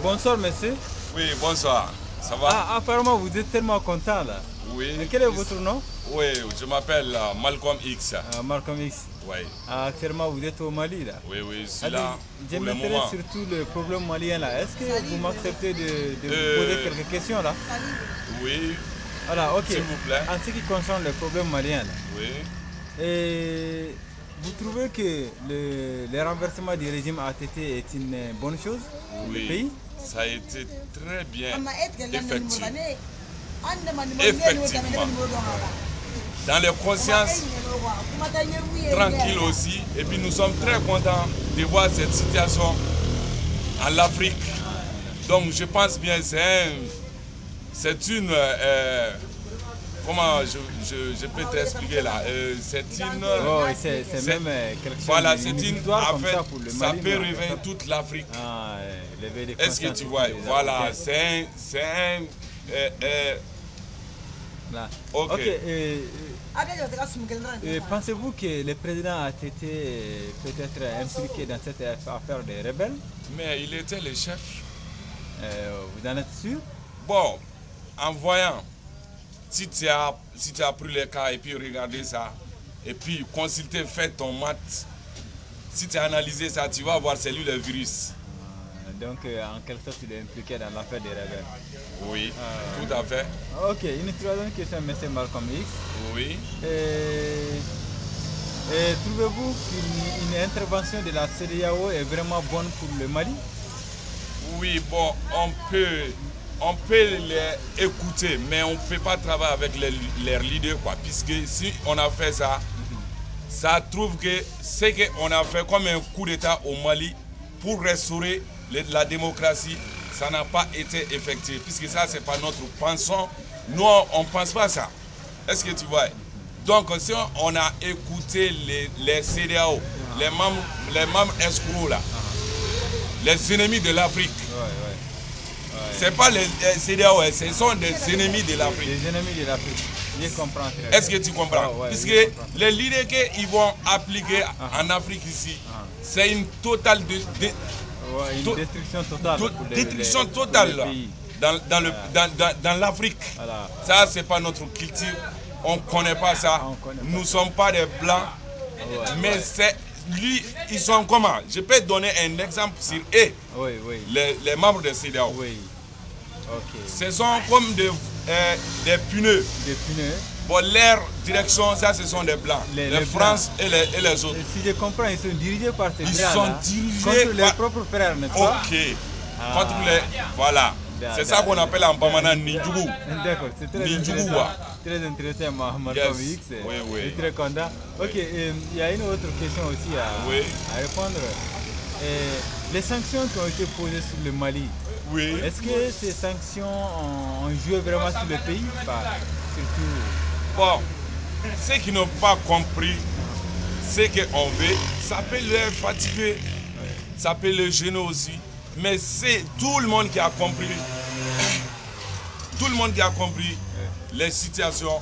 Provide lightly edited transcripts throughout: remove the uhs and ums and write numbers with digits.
Bonsoir monsieur. Oui, bonsoir. Ça va? Ah, apparemment vous êtes tellement content là. Oui. Et quel est votre nom? Oui, je m'appelle Malcolm X. Malcolm X. Oui. Actuellement vous êtes au Mali là. Oui, oui, je suis Allez, là je pour le m'intéresse moment. surtout le problème malien là. Est-ce que vous m'acceptez de vous poser Euh, quelques questions là? oui, Voilà, ok. s'il vous plaît. En ce qui concerne le problème malien là, Oui. et vous trouvez que le renversement du régime ATT est une bonne chose pour le Oui, pays? ça a été très bien effectué. Effectivement. Dans les consciences tranquilles aussi. Et puis nous sommes très contents de voir cette situation en Afrique. Donc je pense bien c'est une comment je peux t'expliquer là, c'est une Oh, c'est même quelque chose voilà, une c'est une victoire en comme fait ça pour le ça Mali. peut réveiller toute l'Afrique. Lever les Est-ce que consciences tu de tous vois? les Voilà, Africains. c'est un Là. ok. Ok. Pensez-vous que le président a été peut-être impliqué dans cette affaire des rebelles? Mais il était le chef. Vous en êtes sûr? Bon, en voyant, si tu as pris les cas et puis regardé ça, et puis consulter, fait ton maths, si tu as analysé ça, tu vas voir c'est lui le virus. Donc, en quelque sorte, il est impliqué dans l'affaire des rebelles. Oui, tout à fait. Ok, une troisième question, M. Malcolm X. Oui. Et trouvez-vous qu'une intervention de la CEDEAO est vraiment bonne pour le Mali? Oui, bon, on peut les écouter, mais on ne peut pas travailler avec leurs leaders, quoi. Puisque si on a fait ça, ça trouve que ce qu'on a fait comme un coup d'État au Mali pour restaurer la démocratie, ça n'a pas été effectué. Puisque ça, ce n'est pas notre pensée. Nous, on ne pense pas ça. Est-ce que tu vois? Donc, si on a écouté les CEDEAO, les membres escrocs là, les ennemis de l'Afrique, ce n'est pas les CEDEAO, ce sont des ennemis de l'Afrique. Les ennemis de l'Afrique. Je comprends très bien. Est-ce que tu comprends? Puisque les leaders qu'ils vont appliquer en Afrique ici, c'est une totale une destruction totale pour destruction pour totale les pays. dans l'Afrique. Voilà. Ça, c'est pas notre culture. On ne connaît pas ça. Nous ne sommes pas des blancs. Mais c'est lui, ils sont comment? Je peux donner un exemple sur eux. Oui. Les membres de CEDEAO. Oui. Ok. Ce sont comme des pneus. Des pneus. Bon, leur direction, ça, ce sont des blancs. Les France et les autres. Si je comprends, ils sont dirigés par ces blancs. Ils sont dirigés contre leurs propres frères, n'est-ce pas? Ok. Contre les. Voilà. C'est ça qu'on appelle en Bamana Ninjugu. D'accord, c'est très intéressant. Très intéressant, Malcolm X. Oui. Je suis très content. Ok, il y a une autre question aussi à répondre. Les sanctions qui ont été posées sur le Mali, est-ce que ces sanctions ont joué vraiment sur le pays? Surtout. Bon, ceux qui n'ont pas compris ce qu'on veut, ça peut les fatiguer, ça peut les gêner aussi. Mais c'est tout le monde qui a compris. Tout le monde qui a compris les situations.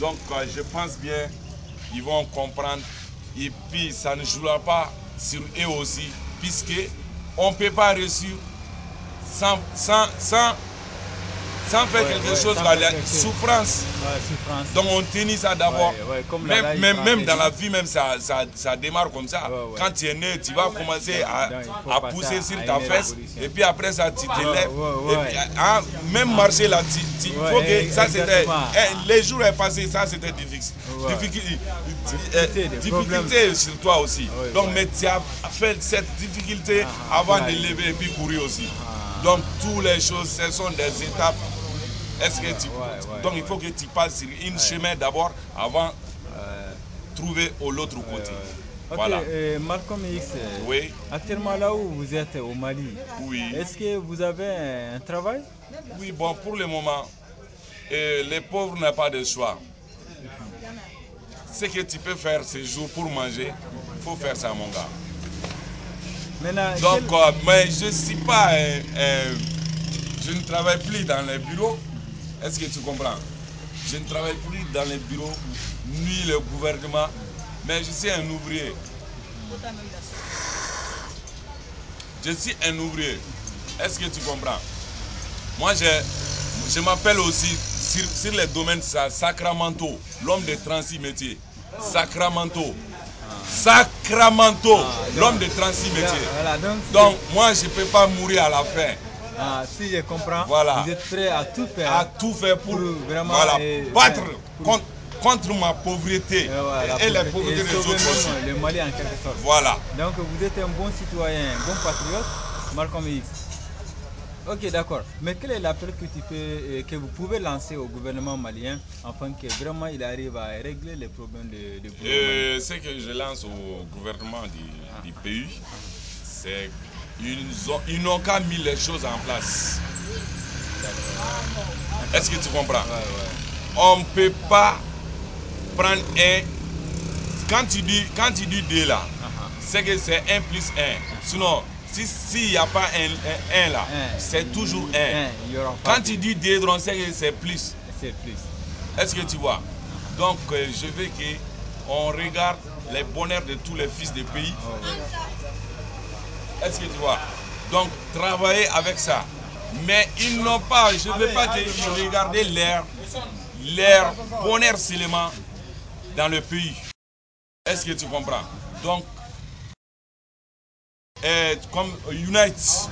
Donc je pense bien ils vont comprendre. Et puis ça ne jouera pas sur eux aussi. Puisque on ne peut pas réussir sans faire quelque chose dans la souffrance. Donc on tenit ça d'abord. Même dans la vie, même ça démarre comme ça. Quand tu es né, tu vas commencer à pousser sur ta fesse. Et puis après ça, tu te lèves. Même marcher là, il faut que ça c'était. Les jours est passé, ça c'était difficile. Difficulté sur toi aussi. Donc mais tu as fait cette difficulté avant de lever et puis courir aussi. Donc toutes les choses, ce sont des étapes. Est-ce que donc il faut que tu passes sur un chemin d'abord avant de trouver l'autre côté. Voilà. Malcolm X, actuellement là où vous êtes au Mali, est-ce que vous avez un travail? Oui, bon, pour le moment, les pauvres n'ont pas de choix. Ce que tu peux faire ce jour pour manger, il faut faire ça, mon gars. Donc, mais je ne suis pas, je ne travaille plus dans les bureaux. Est-ce que tu comprends? Je ne travaille plus dans les bureaux, ni le gouvernement, mais je suis un ouvrier. Je suis un ouvrier. Est-ce que tu comprends? Moi, je m'appelle aussi, sur les domaines Sacramento, l'homme de 36 métiers. Sacramento. Sacramento, l'homme de 36 métiers. Voilà, donc, moi, je ne peux pas mourir à la fin. Si je comprends, voilà. Vous êtes prêt à tout faire. À tout faire pour vraiment battre contre ma pauvreté et la pauvreté des autres aussi. Le Mali en quelque sorte. Voilà. Donc vous êtes un bon citoyen, un bon patriote, Malcolm X. Ok, d'accord. Mais quel est l'appel que vous pouvez lancer au gouvernement malien afin que vraiment il arrive à régler les problèmes de Mali? Ce que je lance au gouvernement du pays, c'est qu'ils n'ont qu'à mis les choses en place. Est-ce que tu comprends? On ne peut pas prendre un. Quand tu dis 2 là, c'est que c'est 1 plus 1. Sinon, s'il n'y a pas un là, c'est toujours 1. Quand tu dis 2, c'est que c'est plus. C'est plus. Est-ce que tu vois? Donc, je veux qu'on regarde les bonheurs de tous les fils du pays. Est-ce que tu vois? Donc, travailler avec ça. Mais ils n'ont pas, je ne veux pas qu'ils regardent leur bonheur seulement dans le pays. Est-ce que tu comprends? Donc, comme Unite,